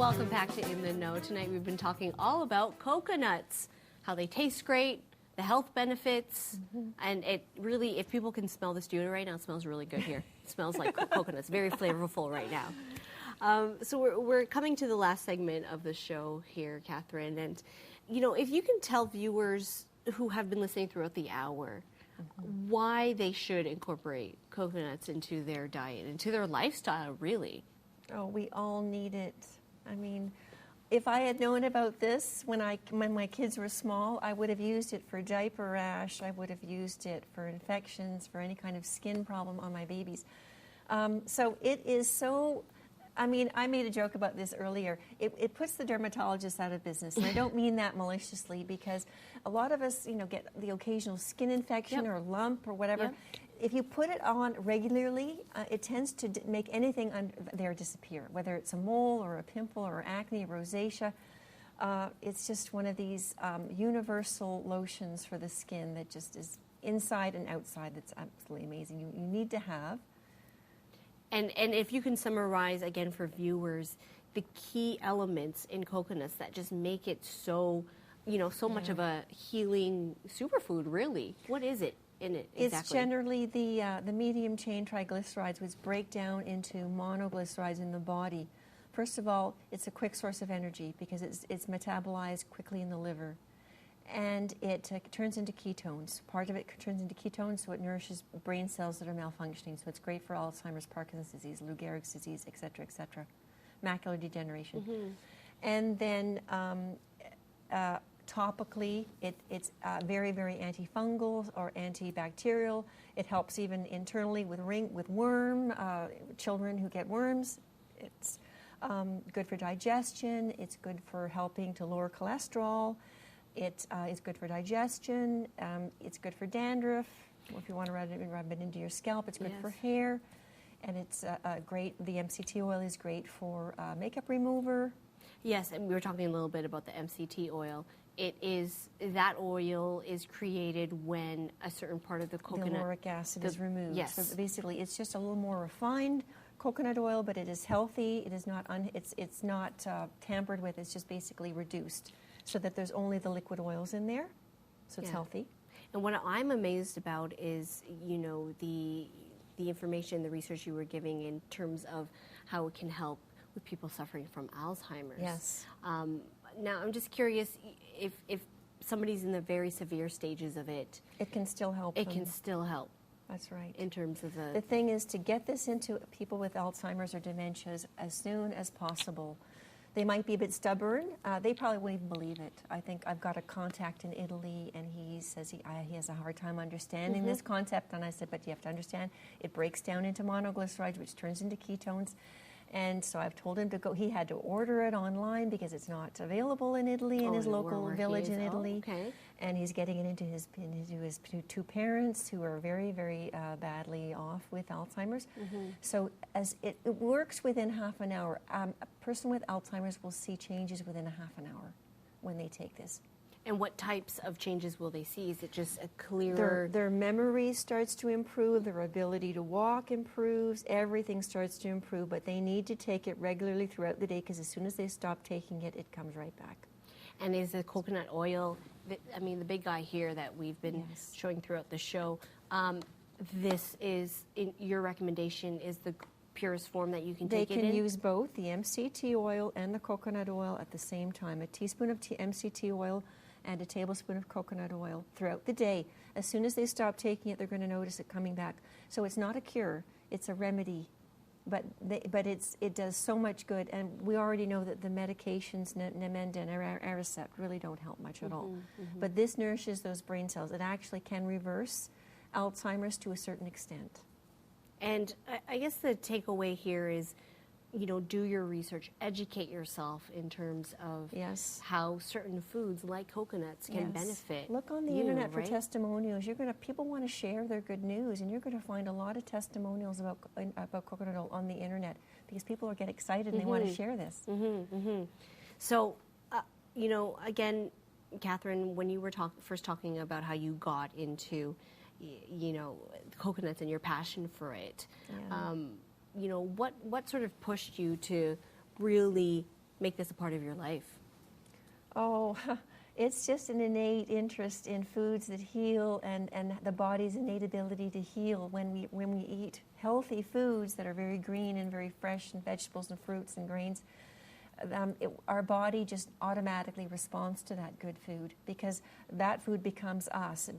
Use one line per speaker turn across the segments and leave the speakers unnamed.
Welcome back to In the Know. Tonight we've been talking all about coconuts, how they taste great, the health benefits, and it really, if people can smell the studio right now, it smells really good here. It smells like coconuts, very flavorful right now. So we're coming to the last segment of the show here, Catherine, and you know, if you can tell viewers who have been listening throughout the hour why they should incorporate coconuts into their diet, into their lifestyle, really.
Oh, we all need it. I mean, if I had known about this when my kids were small, I would have used it for diaper rash. I would have used it for infections, for any kind of skin problem on my babies. So it is so, I mean, I made a joke about this earlier. It puts the dermatologists out of business. And I don't mean that maliciously, because a lot of us, you know, get the occasional skin infection or lump or whatever. If you put it on regularly, it tends to make anything there disappear, whether it's a mole or a pimple or acne, rosacea. It's just one of these universal lotions for the skin that just is inside and outside. That's absolutely amazing. You need to have.
And if you can summarize again for viewers the key elements in coconuts that just make it so, you know, so much of a healing superfood, really. What is it in it exactly?
It's generally the medium chain triglycerides, which break down into monoglycerides in the body. First of all, it's a quick source of energy because it's metabolized quickly in the liver. And it turns into ketones. Part of it turns into ketones, so it nourishes brain cells that are malfunctioning. So it's great for Alzheimer's, Parkinson's disease, Lou Gehrig's disease, et cetera, macular degeneration. And then topically, it's very, very antifungal or antibacterial. It helps even internally with worm, children who get worms. It's good for digestion. It's good for helping to lower cholesterol. It is good for digestion. It's good for dandruff. If you want to rub it into your scalp, it's good for hair. And it's great. The MCT oil is great for makeup remover.
Yes, and we were talking a little bit about the MCT oil. That oil is created when a certain part of the coconut,
the lauric acid is removed.
Yes.
So basically, it's just a little more refined coconut oil, but it is healthy. It is not. It's not tampered with. It's just basically reduced, so that there's only the liquid oils in there. So it's healthy.
And what I'm amazed about is, you know, the information, the research you were giving in terms of how it can help with people suffering from Alzheimer's.
Yes.
Now, I'm just curious if somebody's in the very severe stages of it.
It can still help.
It can still help.
That's right.
In terms of
the thing is to get this into people with Alzheimer's or dementias as soon as possible. They might be a bit stubborn. They probably won't even believe it. I think I've got a contact in Italy, and he says he has a hard time understanding this concept. And I said, but you have to understand, it breaks down into monoglycerides, which turns into ketones. And so I've told him to go. He had to order it online because it's not available in Italy, in his local village in Italy. And he's getting it into his two parents who are very, very badly off with Alzheimer's. So as it works within half an hour. A person with Alzheimer's will see changes within a half an hour when they take this.
And what types of changes will they see? Is it just a clearer...
Their memory starts to improve, their ability to walk improves, everything starts to improve, but they need to take it regularly throughout the day because as soon as they stop taking it, it comes right back.
And is the coconut oil, I mean, the big guy here that we've been showing throughout the show, this is, in your recommendation, is the purest form that you can take it in?
They can use both the MCT oil and the coconut oil at the same time. A teaspoon of MCT oil and a tablespoon of coconut oil throughout the day. As soon as they stop taking it, they're going to notice it coming back. So it's not a cure, it's a remedy. But it does so much good, and we already know that the medications, Namenda and Aricept, really don't help much at all. But this nourishes those brain cells. It actually can reverse Alzheimer's to a certain extent.
And I guess the takeaway here is, you know, do your research, educate yourself in terms of how certain foods like coconuts can benefit.
Look on the internet for testimonials. People want to share their good news, and you're going to find a lot of testimonials about coconut oil on the internet because people get excited and they want to share this.
So, you know, again, Catherine, when you were first talking about how you got into, you know, coconuts and your passion for it. You know, what sort of pushed you to really make this a part of your life?
Oh, it's just an innate interest in foods that heal and the body's innate ability to heal when we eat healthy foods that are very green and very fresh, and vegetables and fruits and grains. Our body just automatically responds to that good food because that food becomes us.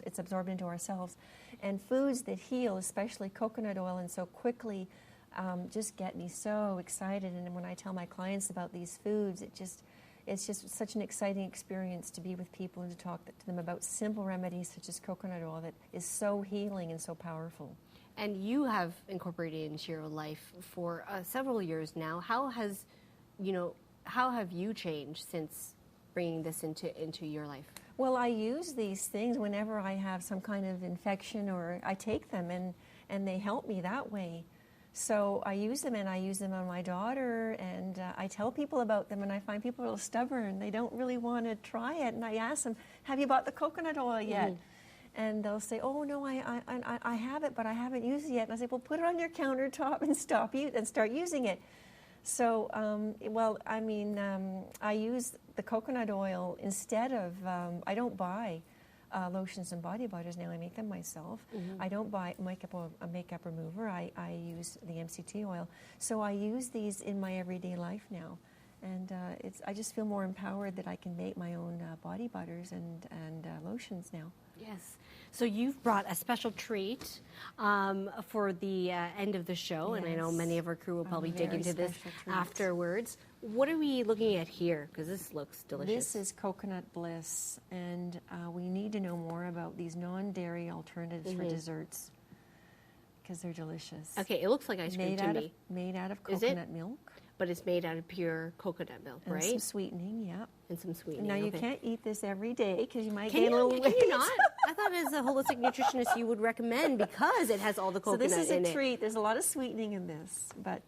It's absorbed into ourselves. And foods that heal, especially coconut oil, and so quickly just get me so excited. And when I tell my clients about these foods, it's just such an exciting experience to be with people and to talk to them about simple remedies such as coconut oil that is so healing and so powerful.
And you have incorporated it into your life for several years now. How have you changed since bringing this into your life?
Well, I use these things whenever I have some kind of infection, or I take them and they help me that way. So I use them, and I use them on my daughter, and I tell people about them, and I find people are a little stubborn. They don't really want to try it, and I ask them, have you bought the coconut oil yet? And they'll say, oh, no, I have it, but I haven't used it yet. And I say, well, put it on your countertop and start using it. So, I use the coconut oil instead of, I don't buy lotions and body butters now. I make them myself. I don't buy a makeup remover. I use the MCT oil. So I use these in my everyday life now. And I just feel more empowered that I can make my own body butters and lotions now.
Yes. So you've brought a special treat for the end of the show, and I know many of our crew will probably dig into this afterwards. What are we looking at here? Because this looks delicious.
This is Coconut Bliss, and we need to know more about these non-dairy alternatives for desserts because they're delicious.
Okay, it looks like ice cream to me.
Made out of coconut milk.
But it's made out of pure coconut milk, right?
And some sweetening, yeah.
And some sweetening.
Now, you can't eat this every day because you might
gain
a little weight.
Can you not? I thought as a holistic nutritionist you would recommend because it has all the coconut in it.
So this is a treat. There's a lot of sweetening in this. But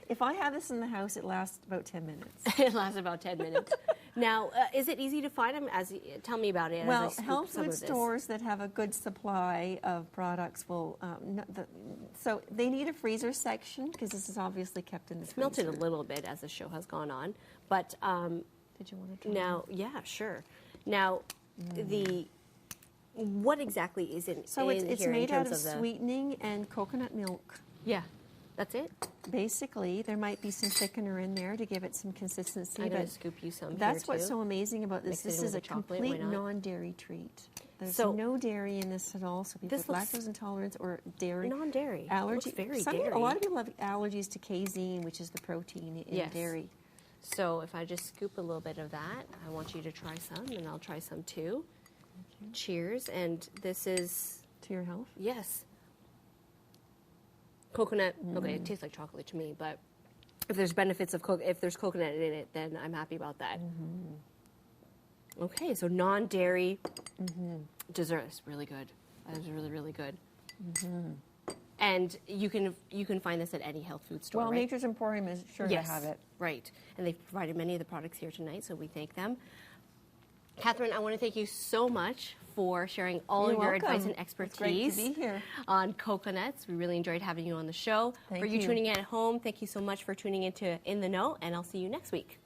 if I have this in the house, it lasts about 10 minutes.
It lasts about 10 minutes. Now, is it easy to find them? Tell me about it.
Well, health food stores that have a good supply of products will. So they need a freezer section because this is obviously kept in the freezer.
Melted a little bit as the show has gone on, but
did you want to try?
Now, yeah, sure. Now, what exactly is it?
So it's made out of sweetening and coconut milk.
Yeah. That's it?
Basically, there might be some thickener in there to give it some consistency.
I'm going to scoop you some
That's
here too.
What's so amazing about this. This is a complete non-dairy treat. There's no dairy in this at all, so people with lactose intolerance or dairy.
Non-dairy.
Allergy.
Very dairy.
A lot of people have allergies to casein, which is the protein in dairy.
So if I just scoop a little bit of that, I want you to try some, and I'll try some too. Cheers. And this is...
To your health?
Yes. Coconut. Okay, it tastes like chocolate to me, but if there's benefits of if there's coconut in it, then I'm happy about that. Okay, so non-dairy dessert is really good. That is really, really good. And you can find this at any health food store.
Well,
right?
Nature's Emporium is sure to have it.
Right, and they've provided many of the products here tonight, so we thank them. Catherine, I want to thank you so much for sharing all of your advice and expertise on coconuts. We really enjoyed having you on the show. For you tuning in at home, thank you so much for tuning into In the Know, and I'll see you next week.